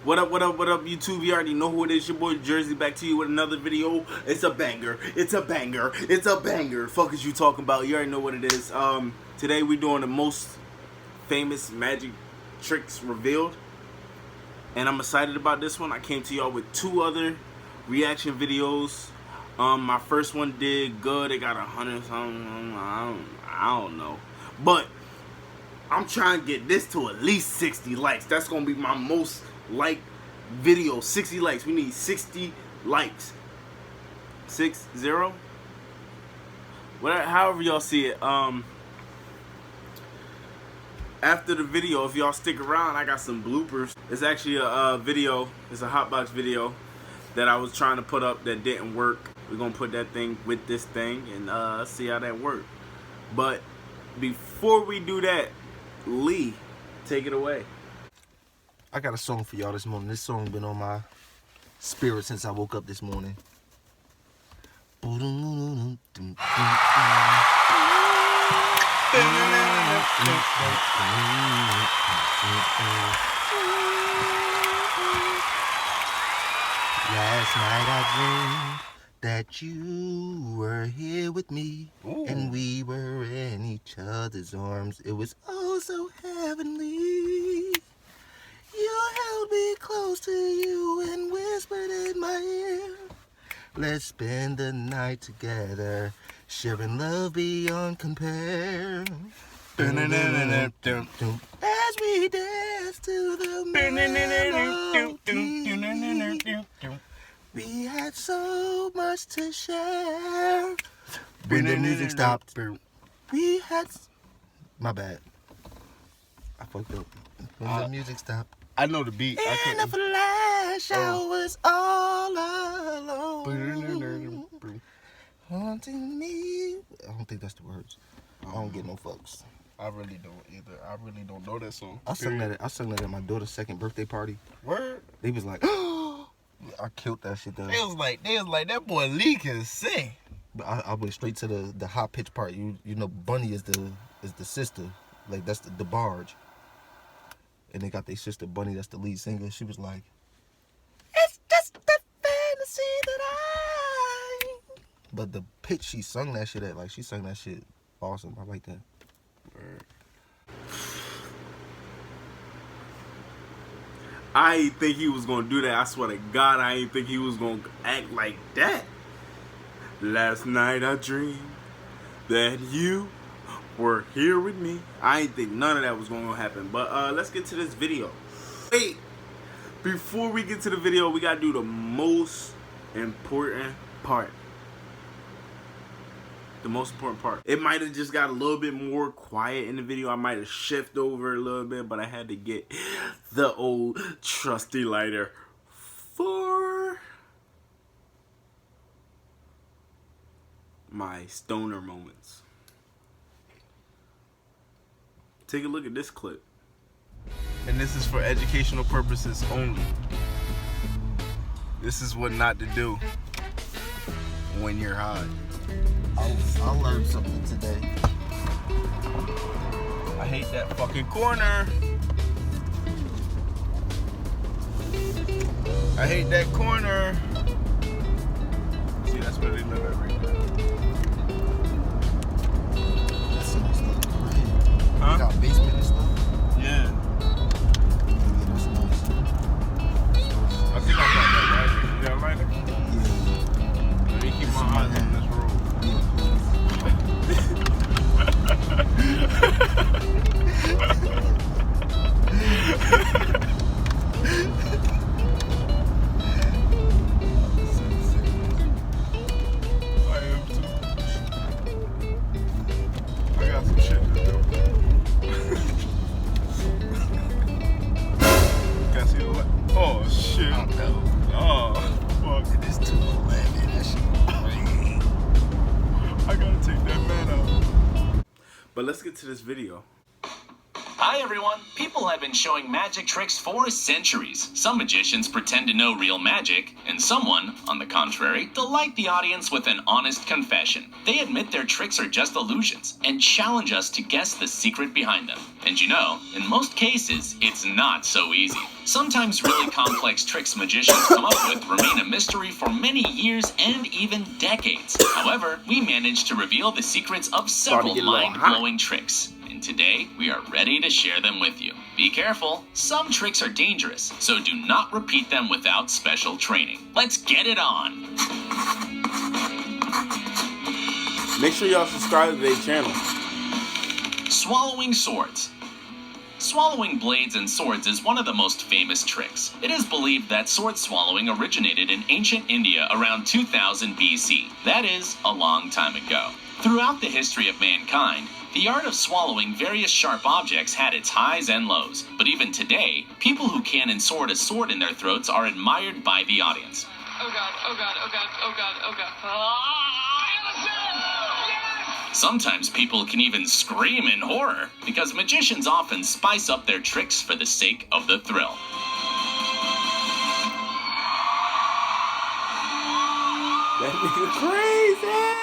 What up, YouTube? You already know who it is. Your boy Jersey back to you with another video. It's a banger. It's a banger. It's a banger. Fuck is you talking about? You already know what it is. Today we doing the most famous magic tricks revealed. And I'm excited about this one. I came to y'all with two other reaction videos. My first one did good. It got 100 something. I don't know. But I'm trying to get this to at least 60 likes. That's gonna be my most liked video. 60 likes. We need 60 likes. 60. Whatever, however y'all see it. After the video, if y'all stick around, I got some bloopers. It's actually a video. It's a hotbox video that I was trying to put up that didn't work. We're gonna put that thing with this thing and see how that worked. But before we do that, Lee, take it away. I got a song for y'all this morning. This song been on my spirit since I woke up this morning. Last night I dreamed that you were here with me. Ooh. And we were in each other's arms. It was oh so heavenly. You held me close to you and whispered in my ear. Let's spend the night together, sharing love beyond compare. As we dance to the melody, we had so much to share. When the music stopped, we had... My bad. I fucked up. When the music stopped. I know the beat. In the flash, I was all alone. Haunting me. I don't think that's the words. I don't get no fucks. I really don't either. I really don't know that song. I sung that at my daughter's second birthday party. Word? They was like, I killed that shit though. They was like that boy Lee can sing. But I went straight to the high pitch part. You know, Bunny is the sister. Like that's the barge. And they got their sister Bunny, that's the lead singer. She was like, it's just a fantasy that But the pitch she sung that shit at, like she sung that shit awesome. I like that. Word. I ain't think he was gonna do that. I swear to God, I ain't think he was gonna act like that. Last night I dreamed that you were here with me. I ain't think none of that was gonna happen. But let's get to this video. Wait, before we get to the video, we gotta do the most important part. The most important part. It might have just got a little bit more quiet in the video. I might have shifted over a little bit, but I had to get the old trusty lighter for my stoner moments. Take a look at this clip. And this is for educational purposes only. This is what not to do when you're high. I learned something today. I hate that fucking corner. I hate that corner. See, that's where they live at right now. That's some stuff. Huh? You got basement and stuff? Yeah. Yeah, that's nice. I think I got that lighter. You got a lighter? Yeah. Let me keep my eyes on this road. But let's get to this video. Hi everyone! People have been showing magic tricks for centuries. Some magicians pretend to know real magic, and someone, on the contrary, delight the audience with an honest confession. They admit their tricks are just illusions, and challenge us to guess the secret behind them. And you know, in most cases, it's not so easy. Sometimes really complex tricks magicians come up with remain a mystery for many years and even decades. However, we managed to reveal the secrets of several mind-blowing tricks. And today, we are ready to share them with you. Be careful, some tricks are dangerous, so do not repeat them without special training. Let's get it on! Make sure y'all subscribe to their channel. Swallowing swords. Swallowing blades and swords is one of the most famous tricks. It is believed that sword swallowing originated in ancient India around 2000 BC. That is, a long time ago. Throughout the history of mankind, the art of swallowing various sharp objects had its highs and lows. But even today, people who can insert a sword in their throats are admired by the audience. Oh god, oh god, oh god, oh god, oh god. Sometimes people can even scream in horror, because magicians often spice up their tricks for the sake of the thrill. That nigga crazy!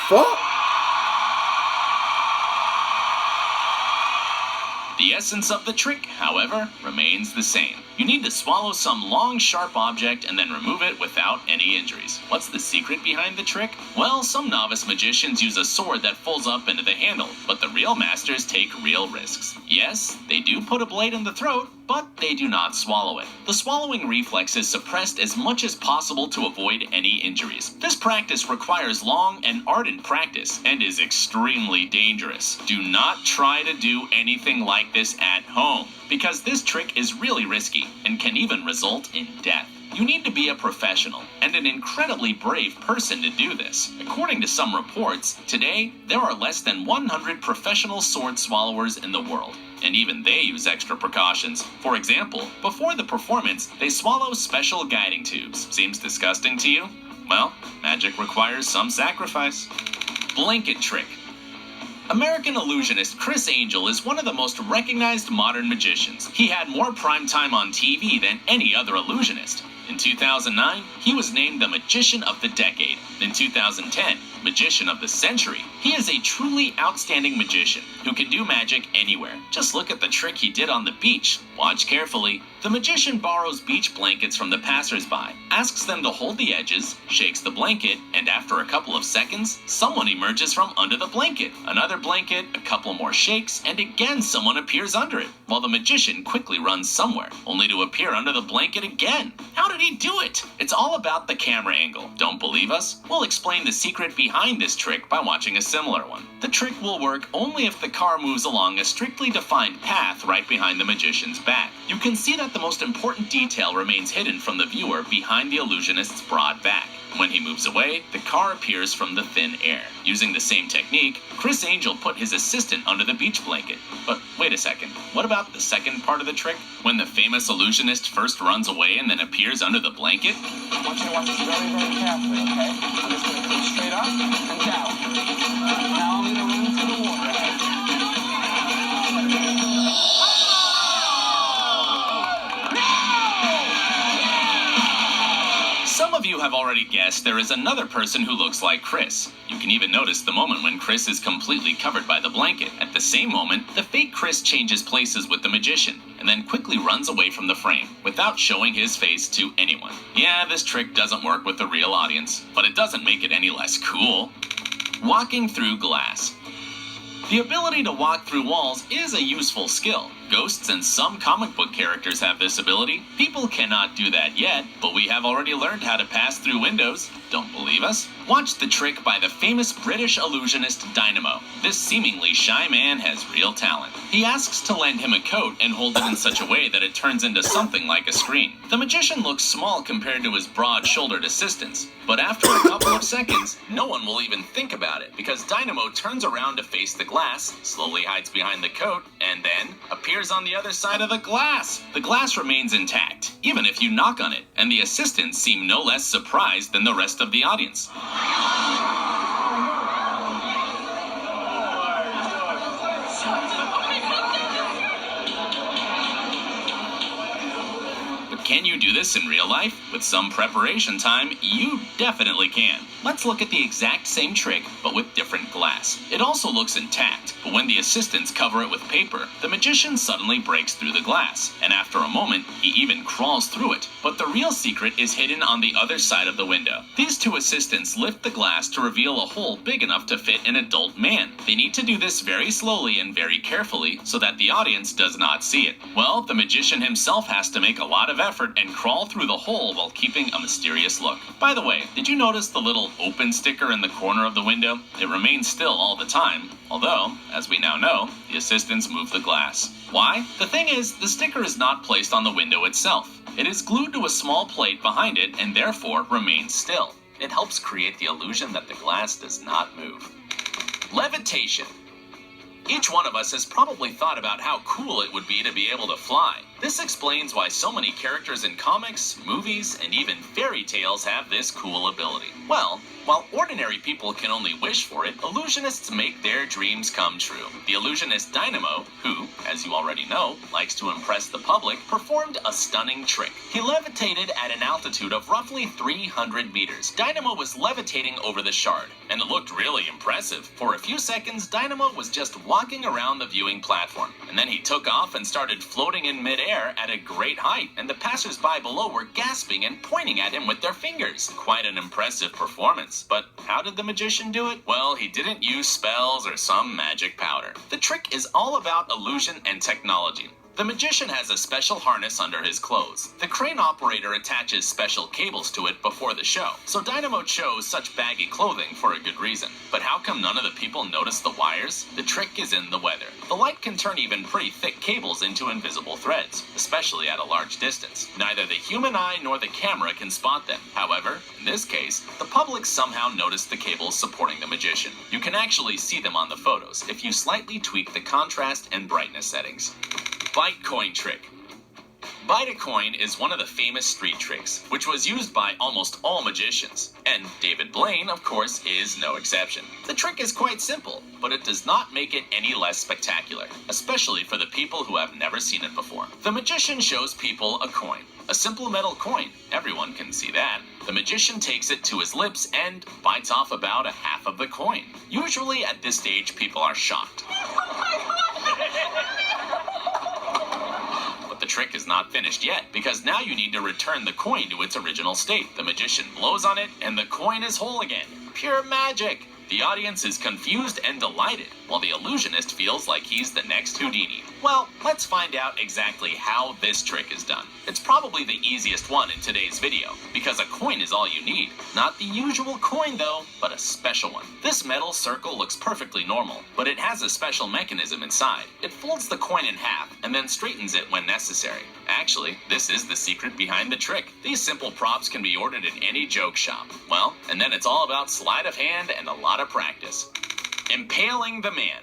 Fuck! The essence of the trick, however, remains the same. You need to swallow some long, sharp object and then remove it without any injuries. What's the secret behind the trick? Well, some novice magicians use a sword that folds up into the handle, but the real masters take real risks. Yes, they do put a blade in the throat, but they do not swallow it. The swallowing reflex is suppressed as much as possible to avoid any injuries. This practice requires long and ardent practice and is extremely dangerous. Do not try to do anything like this at home, because this trick is really risky and can even result in death. You need to be a professional and an incredibly brave person to do this. According to some reports, today there are less than 100 professional sword swallowers in the world, and even they use extra precautions. For example, before the performance, they swallow special guiding tubes. Seems disgusting to you? Well, magic requires some sacrifice. Blanket trick. American illusionist Criss Angel is one of the most recognized modern magicians. He had more prime time on TV than any other illusionist. In 2009, he was named the Magician of the Decade. In 2010, Magician of the Century. He is a truly outstanding magician who can do magic anywhere. Just look at the trick he did on the beach. Watch carefully. The magician borrows beach blankets from the passers-by, asks them to hold the edges, shakes the blanket, and after a couple of seconds, someone emerges from under the blanket. Another blanket, a couple more shakes, and again someone appears under it, while the magician quickly runs somewhere, only to appear under the blanket again. How did he do it? It's all about the camera angle. Don't believe us? We'll explain the secret behind this trick by watching a similar one. The trick will work only if the car moves along a strictly defined path right behind the magician's back. You can see that the most important detail remains hidden from the viewer behind the illusionist's broad back. When he moves away, the car appears from the thin air. Using the same technique, Criss Angel put his assistant under the beach blanket. But wait a second, what about the second part of the trick? When the famous illusionist first runs away and then appears under the blanket? I want you to watch this very, very carefully, okay? I'm just going to go straight up and down. Now I'm going to run into the water. Some of you have already guessed there is another person who looks like Criss. You can even notice the moment when Criss is completely covered by the blanket. At the same moment, the fake Criss changes places with the magician, and then quickly runs away from the frame, without showing his face to anyone. Yeah, this trick doesn't work with the real audience, but it doesn't make it any less cool. Walking through glass. The ability to walk through walls is a useful skill. Ghosts and some comic book characters have this ability. People cannot do that yet, but we have already learned how to pass through windows. Don't believe us? Watch the trick by the famous British illusionist Dynamo. This seemingly shy man has real talent. He asks to lend him a coat and hold it in such a way that it turns into something like a screen. The magician looks small compared to his broad-shouldered assistants, but after a couple of seconds, no one will even think about it, because Dynamo turns around to face the glass, slowly hides behind the coat, and then appears on the other side of the glass. The glass remains intact, even if you knock on it, and the assistants seem no less surprised than the rest of the audience. Can you do this in real life? With some preparation time, you definitely can. Let's look at the exact same trick, but with different glass. It also looks intact, but when the assistants cover it with paper, the magician suddenly breaks through the glass, and after a moment, he even crawls through it. But the real secret is hidden on the other side of the window. These two assistants lift the glass to reveal a hole big enough to fit an adult man. They need to do this very slowly and very carefully so that the audience does not see it. Well, the magician himself has to make a lot of effort and crawl through the hole while keeping a mysterious look. By the way, did you notice the little open sticker in the corner of the window? It remains still all the time, although, as we now know, the assistants move the glass. Why? The thing is, the sticker is not placed on the window itself. It is glued to a small plate behind it and therefore remains still. It helps create the illusion that the glass does not move. Levitation. Each one of us has probably thought about how cool it would be to be able to fly. This explains why so many characters in comics, movies, and even fairy tales have this cool ability. Well, while ordinary people can only wish for it, illusionists make their dreams come true. The illusionist Dynamo, who, as you already know, likes to impress the public, performed a stunning trick. He levitated at an altitude of roughly 300 meters. Dynamo was levitating over the shard, and it looked really impressive. For a few seconds, Dynamo was just walking around the viewing platform, and then he took off and started floating in midair at a great height, and the passers-by below were gasping and pointing at him with their fingers. Quite an impressive performance. But how did the magician do it? Well, he didn't use spells or some magic powder. The trick is all about illusion and technology. The magician has a special harness under his clothes. The crane operator attaches special cables to it before the show, so Dynamo chose such baggy clothing for a good reason. But how come none of the people noticed the wires? The trick is in the weather. The light can turn even pretty thick cables into invisible threads, especially at a large distance. Neither the human eye nor the camera can spot them. However, in this case, the public somehow noticed the cables supporting the magician. You can actually see them on the photos if you slightly tweak the contrast and brightness settings. Bite coin trick. Bite a coin is one of the famous street tricks, which was used by almost all magicians, and David Blaine, of course, is no exception. The trick is quite simple, but it does not make it any less spectacular, especially for the people who have never seen it before. The magician shows people a coin, a simple metal coin. Everyone can see that. The magician takes it to his lips and bites off about a half of the coin. Usually at this stage, people are shocked. The trick is not finished yet, because now you need to return the coin to its original state. The magician blows on it, and the coin is whole again. Pure magic! The audience is confused and delighted, while the illusionist feels like he's the next Houdini. Well, let's find out exactly how this trick is done. It's probably the easiest one in today's video, because a coin is all you need. Not the usual coin though, but a special one. This metal circle looks perfectly normal, but it has a special mechanism inside. It folds the coin in half, and then straightens it when necessary. Actually, this is the secret behind the trick. These simple props can be ordered in any joke shop. Well, and then it's all about sleight of hand and a lot of practice. Impaling the man.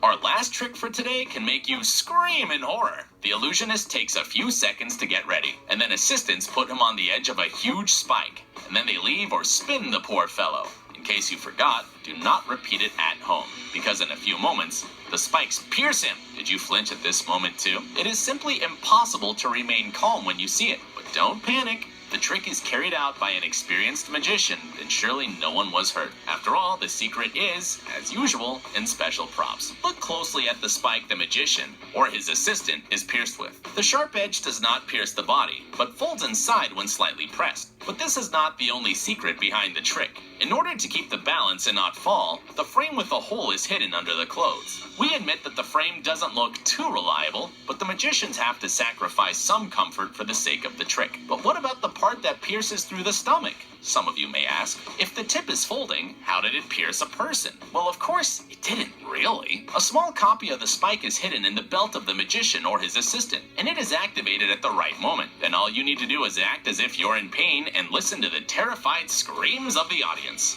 Our last trick for today can make you scream in horror. The illusionist takes a few seconds to get ready, and then assistants put him on the edge of a huge spike, and then they leave or spin the poor fellow. In case you forgot, do not repeat it at home, because in a few moments, the spikes pierce him. Did you flinch at this moment too? It is simply impossible to remain calm when you see it, but don't panic. The trick is carried out by an experienced magician, and surely no one was hurt. After all, the secret is, as usual, in special props. Look closely at the spike the magician, or his assistant, is pierced with. The sharp edge does not pierce the body, but folds inside when slightly pressed. But this is not the only secret behind the trick. In order to keep the balance and not fall, the frame with the hole is hidden under the clothes. We admit that the frame doesn't look too reliable, but the magicians have to sacrifice some comfort for the sake of the trick. But what about the part that pierces through the stomach? Some of you may ask. If the tip is folding, how did it pierce a person? Well, of course, it didn't really. A small copy of the spike is hidden in the belt of the magician or his assistant, and it is activated at the right moment. Then all you need to do is act as if you're in pain and listen to the terrified screams of the audience.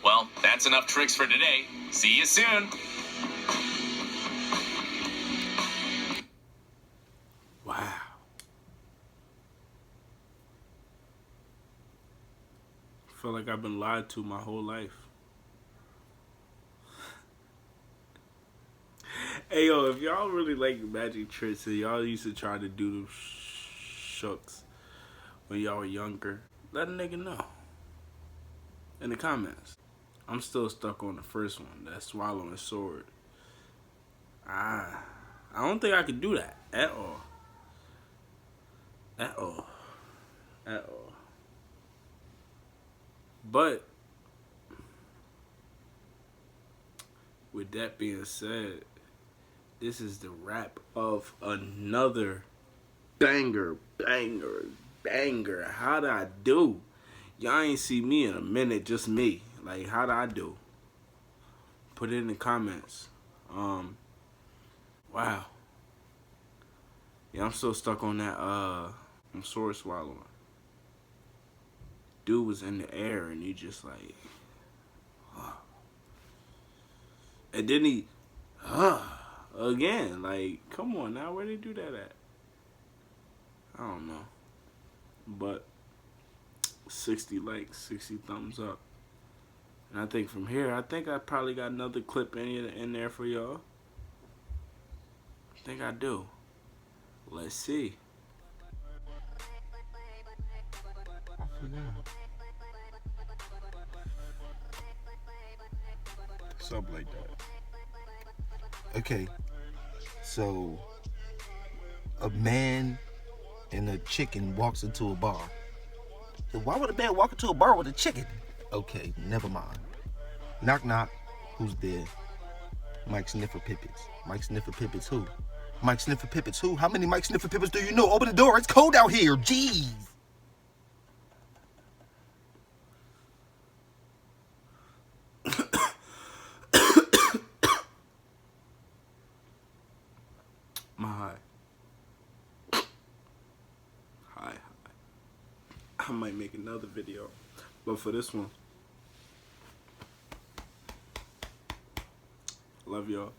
Well, that's enough tricks for today. See you soon. Wow. I feel like I've been lied to my whole life. Hey yo, if y'all really like magic tricks and y'all used to try to do them shooks when y'all were younger, let a nigga know in the comments. I'm still stuck on the first one, that swallowing sword. I don't think I could do that at all. At all. At all. But with that being said, this is the wrap of another banger. How'd I do? Y'all ain't see me in a minute, just me. Like, how'd I do? Put it in the comments. Wow. Yeah, I'm still stuck on that sword swallowing. Dude was in the air and he just like and then he again, like, come on now, where they do that at? I don't know. But 60 likes, 60 thumbs up. And I think from here, I think I probably got another clip in there for y'all. I think I do. Let's see. Something like that. Okay, so a man and a chicken walks into a bar. So why would a man walk into a bar with a chicken? Okay, never mind. Knock knock, who's there? Mike Sniffer Pippets. Mike Sniffer Pippets who? Mike Sniffer Pippets who? How many Mike Sniffer Pippets do you know? Open the door, it's cold out here, jeez! Hi. I might make another video, but for this one, love y'all.